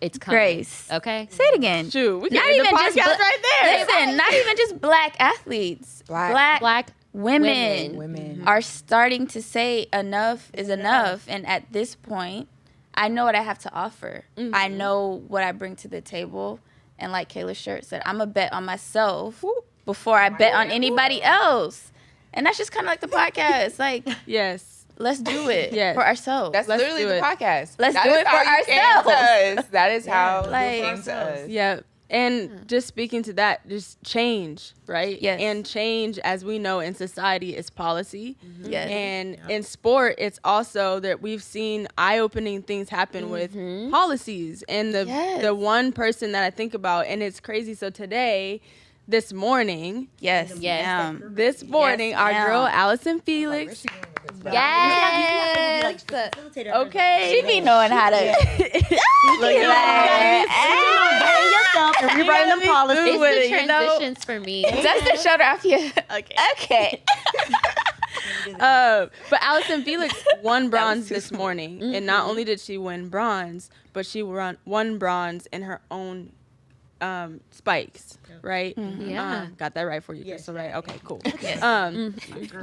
It's coming. Grace. Okay. Say it again. Shoot, we Not can end the even just podcast bla- right there. Listen, not even just black athletes. Black Black women, women. are starting to say enough is enough. And at this point, I know what I have to offer. I know what I bring to the table. And like Kayla's shirt said, I'm a bet on myself before I bet on anybody else. And that's just kind of like the podcast. Like, Yes. let's do it Yes. for ourselves. That's Let's literally do the it. podcast. Let's That do is it for how you came to ourselves. us. That is how Like- you came to us. Yeah. And just speaking to that, just change, right? Yes. And change, as we know in society, is policy. Yes. And in sport, it's also that we've seen eye-opening things happen with policies. And Yes. the one person that I think about, and it's crazy. So today, this morning, Yes. Yes. our ma'am. girl Allison Felix. Yes. Okay. She be knowing how to. Look at that. yourself and rewriting them policies. It's with the it, you know? transitions for me. Dust the shoulder off you. Okay. Okay. But Allison Felix won bronze this morning, and not only did she win bronze, but she won bronze in her own spikes, right? Yeah. Got that right for you, Yes. Crystal, right? Okay, cool. Yes.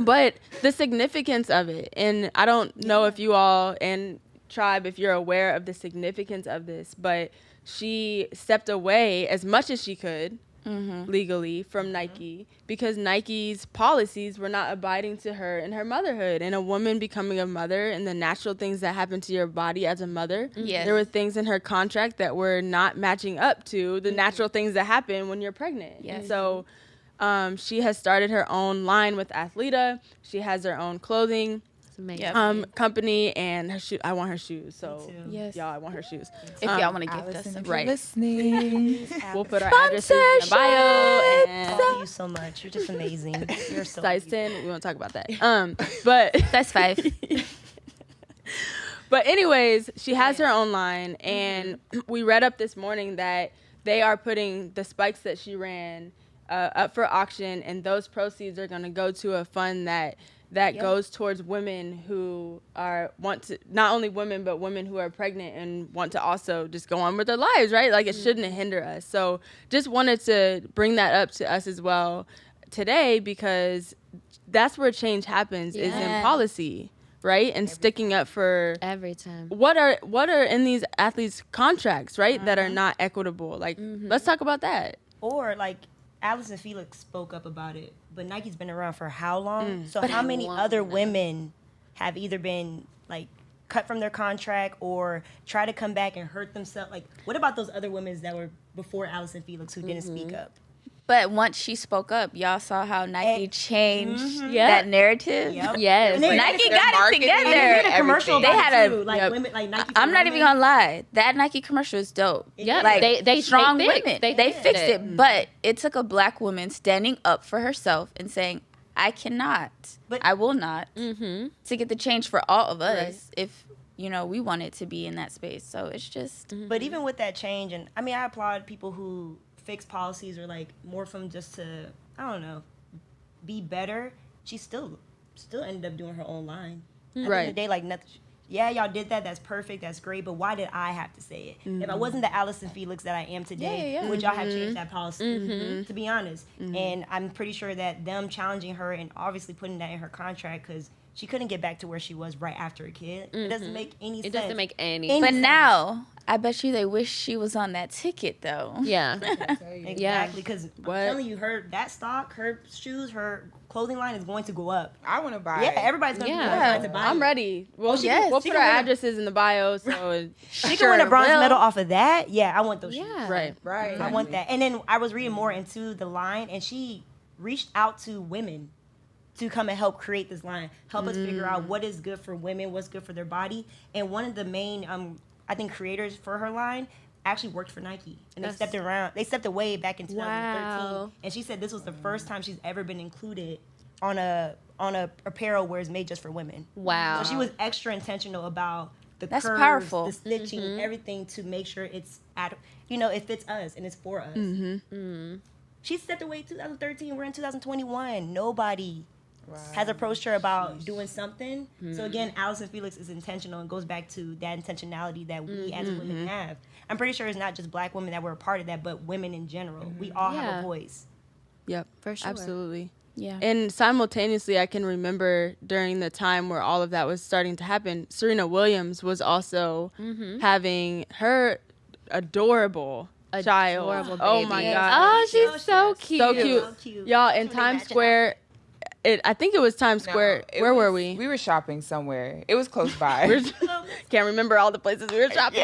But the significance of it, and I don't know if you all and Tribe, if you're aware of the significance of this, but she stepped away as much as she could legally from Nike because Nike's policies were not abiding to her in her motherhood and a woman becoming a mother and the natural things that happen to your body as a mother. Yes. There were things in her contract that were not matching up to the natural things that happen when you're pregnant. Yes. And so she has started her own line with Athleta. She has her own clothing It's amazing. Yep. company, and her I want her shoes. So too. Yes. y'all, I want her shoes. If y'all want to gift us Allison, some. if you're Right. listening. We'll put our addresses in the bio and Thank you so much. You're just amazing. You're so size beautiful. 10. We won't talk about that. But That's 5. But anyways, she has her own line, and we read up this morning that they are putting the spikes that she ran up for auction, and those proceeds are going to go to a fund that goes towards women who want to, not only women, but women who are pregnant and want to also just go on with their lives, right? Like, it shouldn't hinder us. So just wanted to bring that up to us as well today, because that's where change happens, is in Yeah. policy, right? And sticking up for Every time. what are in these athletes' contracts, right, that are not equitable. Like, let's talk about that. Or like Allison Felix spoke up about it, but Nike's been around for how long? So how many long other enough. women have either been like cut from their contract or try to come back and hurt themselves? Like, what about those other women that were before Allison Felix who didn't speak up? But once she spoke up, y'all saw how Nike changed Yeah. that narrative. Yep. Yes. And they- Nike Their got it marketing, together. They did a commercial everything. about They had it a- too. Like Yep. women, like Nike. I'm not even gonna lie. That Nike commercial is dope. Yeah, Like they strong fixed- women. they They fixed fixed it. it. But it took a black woman standing up for herself and saying, I cannot, But- I will not, Mm-hmm. to get the change for all of us Right. if, we wanted to be in that space. So it's just, But even with that change, and I mean, I applaud people who fix policies or like morph them just to, I don't know, be better. She still ended up doing her own line. At the end of Right. the day, like nothing. yeah, y'all did that. That's perfect. That's great. But why did I have to say it? If I wasn't the Allison Felix that I am today, would y'all have changed that policy? To be honest. And I'm pretty sure that them challenging her and obviously putting that in her contract, because she couldn't get back to where she was right after a kid. It doesn't make any sense. It doesn't make any But sense. now, I bet you they wish she was on that ticket, though. Yeah. Exactly, because I'm telling you, that stock, her shoes, her clothing line is going to go up. I want to buy Yeah, it. everybody's going to buy I'm it. ready. Well, yes. we'll She put can our win a- addresses in the bio. So She can win a bronze medal off of that. Yeah, I want those shoes. Yeah. right. Right. I want that. And then I was reading more into the line, and she reached out to women to come and help create this line, help us figure out what is good for women, what's good for their body. And one of the main, I think, creators for her line actually worked for Nike, and they stepped away back in 2013. Wow. And she said this was the first time she's ever been included on a apparel where it's made just for women. Wow. So she was extra intentional about the That's curves, powerful. the stitching, everything to make sure it's it fits us and it's for us. She stepped away in 2013. We're in 2021. Nobody has approached her about doing something. So again, Allison Felix is intentional and goes back to that intentionality that we as women have. I'm pretty sure it's not just black women that were a part of that, but women in general. We all have a voice. Yep. For sure. Absolutely. Yeah. And simultaneously, I can remember during the time where all of that was starting to happen, Serena Williams was also having her adorable child. Adorable Oh my baby. God. Oh, she's so cute. So cute. So cute. Y'all, in They Times match Square, I think it was Times No, Square. it Where was- were we? We were shopping somewhere. It was close by. Can't remember all the places we were shopping.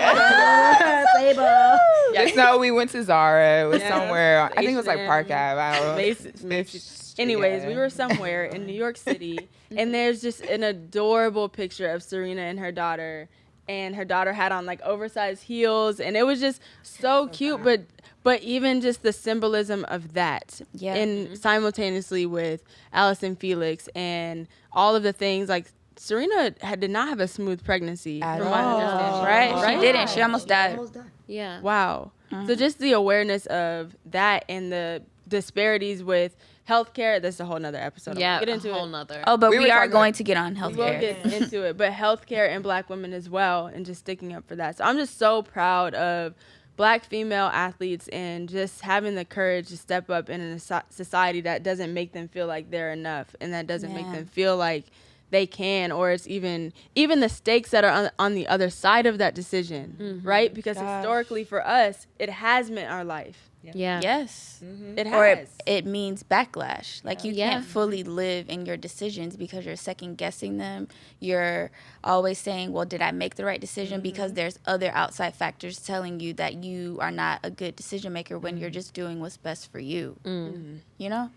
Sable. Yes, no, we went to Zara. It was Yeah. somewhere. I think it was like H&M. Park Ave. I don't know. Macy's. Anyways, Yeah. we were somewhere in New York City, and there's just an adorable picture of Serena and her daughter, and her daughter had on like oversized heels, and it was just so cute. But even just the symbolism of that, Yeah. and simultaneously with Allison Felix and all of the things, like Serena did not have a smooth pregnancy, At from my all. understanding. Right? Right? She didn't. She almost died. Yeah. Wow. So just the awareness of that and the disparities with healthcare. That's a whole nother episode. Yeah. We'll get into a whole it. nother. Oh, but We we, were are talking- going to get on We'll healthcare. get into it. But healthcare and black women as well, and just sticking up for that. So I'm just so proud of black female athletes and just having the courage to step up in a society that doesn't make them feel like they're enough, and that doesn't make Man. them feel like they can, or it's even the stakes that are on the other side of that decision, right? Because historically for us, it has meant our life. Yeah. Yes. It has. Or it means backlash. Like you Yeah. can't fully live in your decisions because you're second guessing them. You're always saying, well, did I make the right decision? Because there's other outside factors telling you that you are not a good decision maker when you're just doing what's best for you. You know?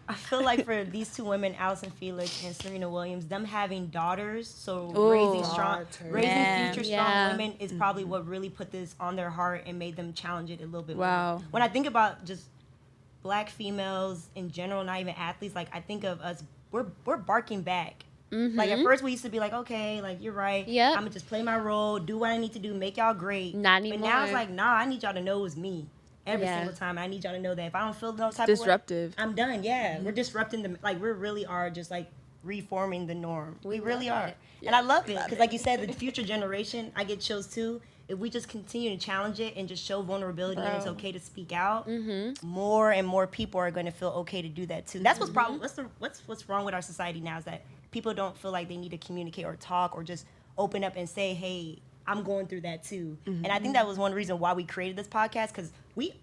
I feel like for these two women, Allison Felix and Serena Williams, them having daughters, so Ooh. raising Man. future Yeah. strong women is probably what really put this on their heart and made them challenge it a little bit Wow. more. When I think about just black females in general, not even athletes, like I think of us, we're barking back. Like at first we used to be like, okay, like you're right. Yep. I'm gonna just play my role, do what I need to do, make y'all great. Not But now anymore. it's like, nah, I need y'all to know it's me. Every Yeah. single time. I need y'all to know that if I don't feel no type Disruptive. of way, I'm done. Yeah. We're disrupting the, like, we really are just like reforming the norm. We really are. And I love it. Because like you said, the future generation, I get chills too. If we just continue to challenge it and just show vulnerability and it's okay to speak out, more and more people are going to feel okay to do that too. That's what's problem. What's wrong with our society now is that people don't feel like they need to communicate or talk or just open up and say, hey, I'm going through that too. And I think that was one reason why we created this podcast, because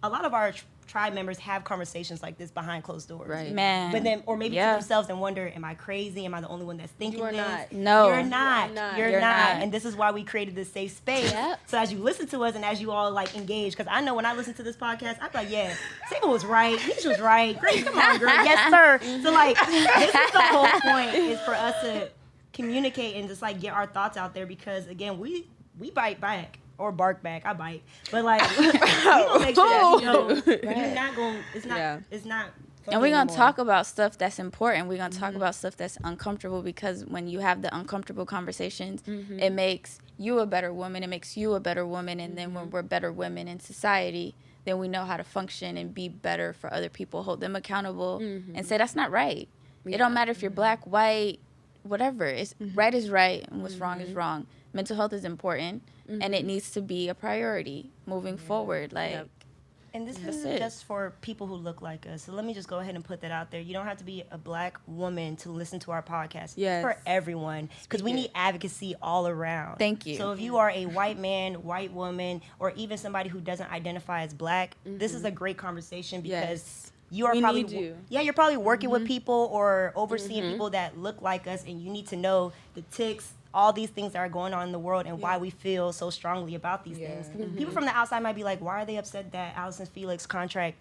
a lot of our tribe members have conversations like this behind closed doors. Right. Man. But then, or maybe Yeah. to themselves and wonder, am I crazy? Am I the only one that's thinking You are this? not. No. You're not. You're You're not. not. And this is why we created this safe space. Yep. So as you listen to us and as you all like engage, because I know when I listen to this podcast, I'm like, yeah, Sable was right. Nisha was right. Grace, come on, girl. Yes, sir. So like, this is the whole point, is for us to communicate and just like get our thoughts out there, because again, we bite back. Or bark back. I bite. But like, we gonna make sure that you know, you're not going, it's not, it's not. And we're going to anymore. talk about stuff that's important. We're going to talk about stuff that's uncomfortable, because when you have the uncomfortable conversations, it makes you a better woman. It makes you a better woman. And then when we're better women in society, then we know how to function and be better for other people, hold them accountable and say, that's not right. It don't matter if you're black, white, whatever. It's right is right and what's wrong is wrong. Mental health is important and it needs to be a priority moving forward. Like, And this isn't just for people who look like us. So let me just go ahead and put that out there. You don't have to be a black woman to listen to our podcast. Yes. It's for everyone. Because we need advocacy all around. Thank you. So if you are a white man, white woman, or even somebody who doesn't identify as black, this is a great conversation because you are you're probably working with people or overseeing people that look like us, and you need to know the tics, all these things that are going on in the world and why we feel so strongly about these things. People from the outside might be like, why are they upset that Allison Felix contract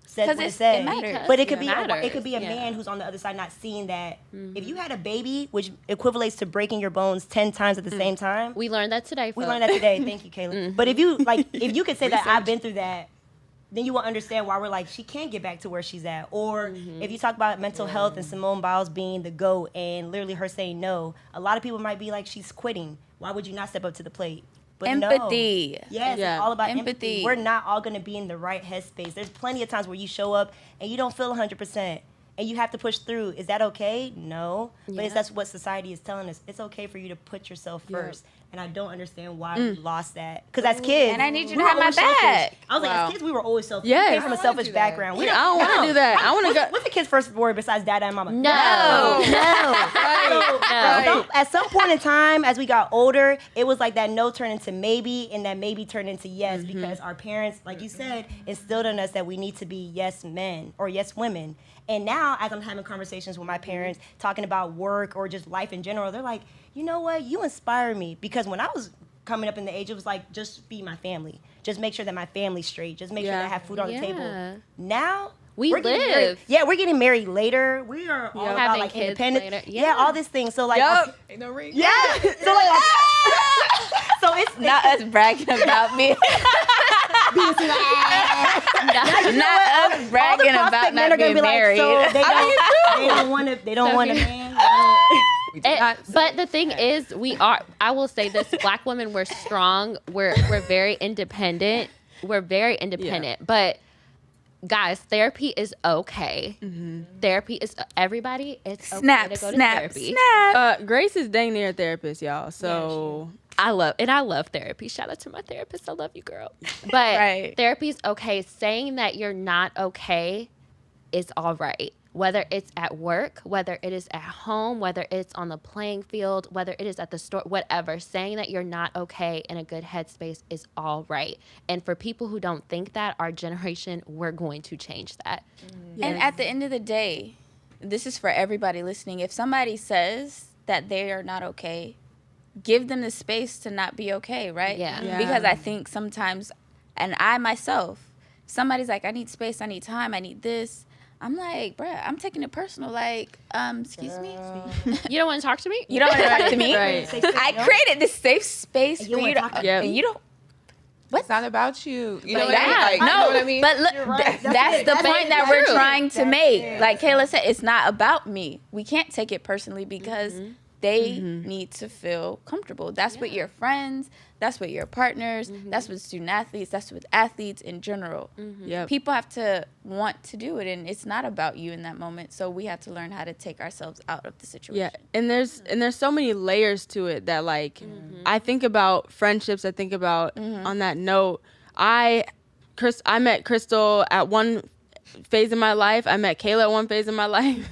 said what it said? It matters. But it could be a man who's on the other side not seeing that. If you had a baby, which equivalates to breaking your bones 10 times at the same time. We learned that today. We learned that today. Thank you, Kayla. But if you could say that I've been through that, then you will understand why we're like, she can't get back to where she's at. Or if you talk about mental health and Simone Biles being the GOAT and literally her saying no, a lot of people might be like, she's quitting. Why would you not step up to the plate? But empathy. No. Yes, it's all about empathy. We're not all going to be in the right headspace. There's plenty of times where you show up and you don't feel 100%. And you have to push through. Is that okay? No. But that's what society is telling us. It's okay for you to put yourself first. And I don't understand why we lost that. Because as kids, and I need you to have my back. I was like, as kids, we were always selfish. Yes. We came from a selfish background. I don't want to do that. I want to go. What's the kid's first word besides dad and mama? No. So at some point in time, as we got older, it was like that no turned into maybe, and that maybe turned into yes, because our parents, like you said, instilled in us that we need to be yes men or yes women. And now, as I'm having conversations with my parents, talking about work or just life in general, they're like, you know what? You inspire me. Because when I was coming up in the age, it was like, just feed my family. Just make sure that my family's straight. Just make sure that I have food on the table. Now, we're getting married. We're getting married later. We are all about having like kids independence. later. Yeah, all these things. So like, Ain't no ring. so like, so it's Not us bragging about me. Not us bragging about not being married. Like, so they don't want to. They don't want a man. But the thing is, I will say this: Black women, we're strong. We're very independent. We're very independent. But guys, therapy is okay. Therapy is everybody. It's okay to go to therapy. Grace is dang near a therapist, y'all. So I love therapy. Shout out to my therapist. I love you, girl. But therapy is okay. Saying that you're not okay is all right. Whether it's at work, whether it is at home, whether it's on the playing field, whether it is at the store, whatever, saying that you're not okay in a good headspace is all right. And for people who don't think that, our generation, we're going to change that. And at the end of the day, this is for everybody listening. If somebody says that they are not okay, give them the space to not be okay, right? Yeah. Because I think sometimes, and I myself, somebody's like, I need space, I need time, I need this. I'm like, bruh, I'm taking it personal. Like, excuse me? You don't want to talk to me? You don't want to talk to me? Right. I created this safe space for you to, and you don't. It's not about you. You know But what I mean? Like, you know what I mean? But look, that's the point that we're trying to make. Like Kayla said, it's not about me. We can't take it personally because they need to feel comfortable. That's with your friends. That's with your partners. That's with student athletes. That's with athletes in general. People have to want to do it, and it's not about you in that moment. So we have to learn how to take ourselves out of the situation. Yeah, and there's so many layers to it that like I think about friendships. I think about on that note. I met Crystal at one phase in my life. I met Kayla at one phase in my life.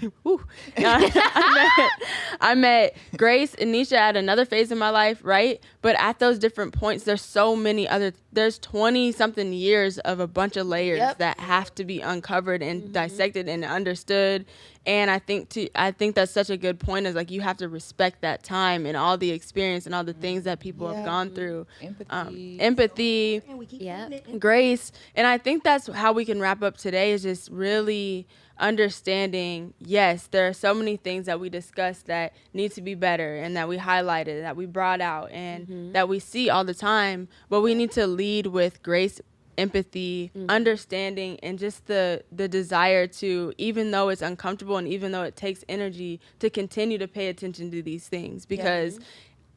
I met Grace and Nisha at another phase in my life, right? But at those different points, there's so many there's 20 something years of a bunch of layers that have to be uncovered and dissected and understood. And I think that's such a good point, is like you have to respect that time and all the experience and all the things that people have gone through. Empathy. Grace. And I think that's how we can wrap up today, is just really understanding, yes, there are so many things that we discussed that need to be better and that we highlighted, that we brought out, and that we see all the time, but we need to lead with grace, empathy, understanding, and just the desire to, even though it's uncomfortable and even though it takes energy, to continue to pay attention to these things, because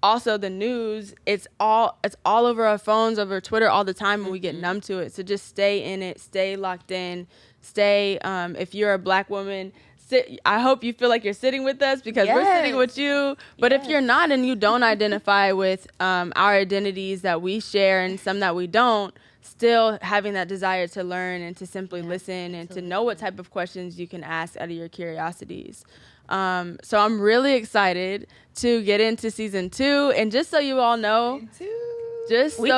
also the news, it's all over our phones, over Twitter all the time, and we get numb to it. So just stay in it, stay locked in, stay, if you're a Black woman, I hope you feel like you're sitting with us because we're sitting with you. But if you're not and you don't identify with our identities that we share and some that we don't, still having that desire to learn and to simply listen and to know what type of questions you can ask out of your curiosities. So I'm really excited to get into season 2. And just so you all know, we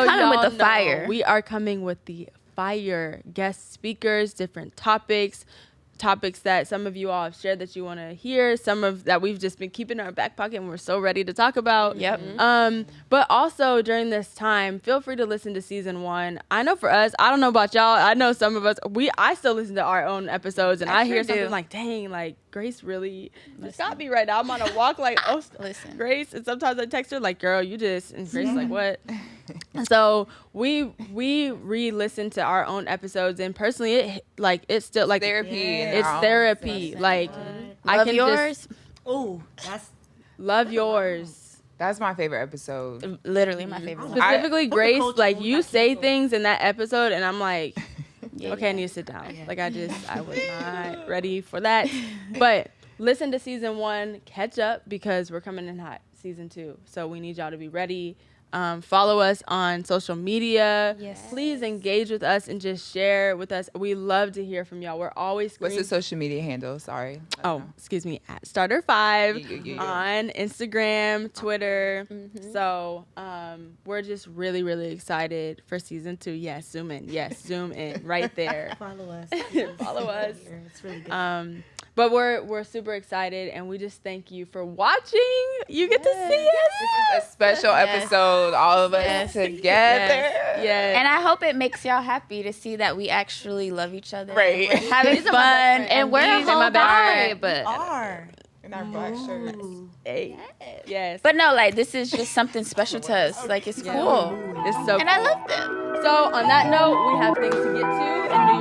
are coming with the fire guest speakers, different topics that some of you all have shared that you want to hear, some of that we've just been keeping in our back pocket and we're so ready to talk about. But also during this time, feel free to listen to season 1. I know for us, I don't know about y'all, I know some of us, I still listen to our own episodes and I hear something like, dang, like Grace really just got me right now. I'm on a walk like, oh, listen, Grace. And sometimes I text her like, girl, you just, and Grace is like, what? So we re-listen to our own episodes, and personally, it's still like therapy. It's therapy. Like, I love can yours. Love yours. That's my favorite episode. Literally my favorite. Specifically, Grace, like you say things in that episode, and I'm like, okay, I need to sit down. Like I was not ready for that. But listen to season 1, catch up because we're coming in hot season 2. So we need y'all to be ready. Follow us on social media. Please engage with us and just share with us. We love to hear from y'all. We're always What's the social media handle? Sorry. Excuse me. At StartHERfive on Instagram, Twitter. So we're just really, really excited for season 2. Yes, zoom in. Yes, zoom in. Right there. Follow us. Follow us. It's really good. But we're super excited, and we just thank you for watching. You get to see us. This is a special episode, all of us together. Yes. And I hope it makes y'all happy to see that we actually love each other. Right. We're having fun, and we're a whole vibe. But In our black shirts. Hey. Yes. But no, like this is just something special to us. Like it's cool. It's so And I love them. So on that note, we have things to get to in New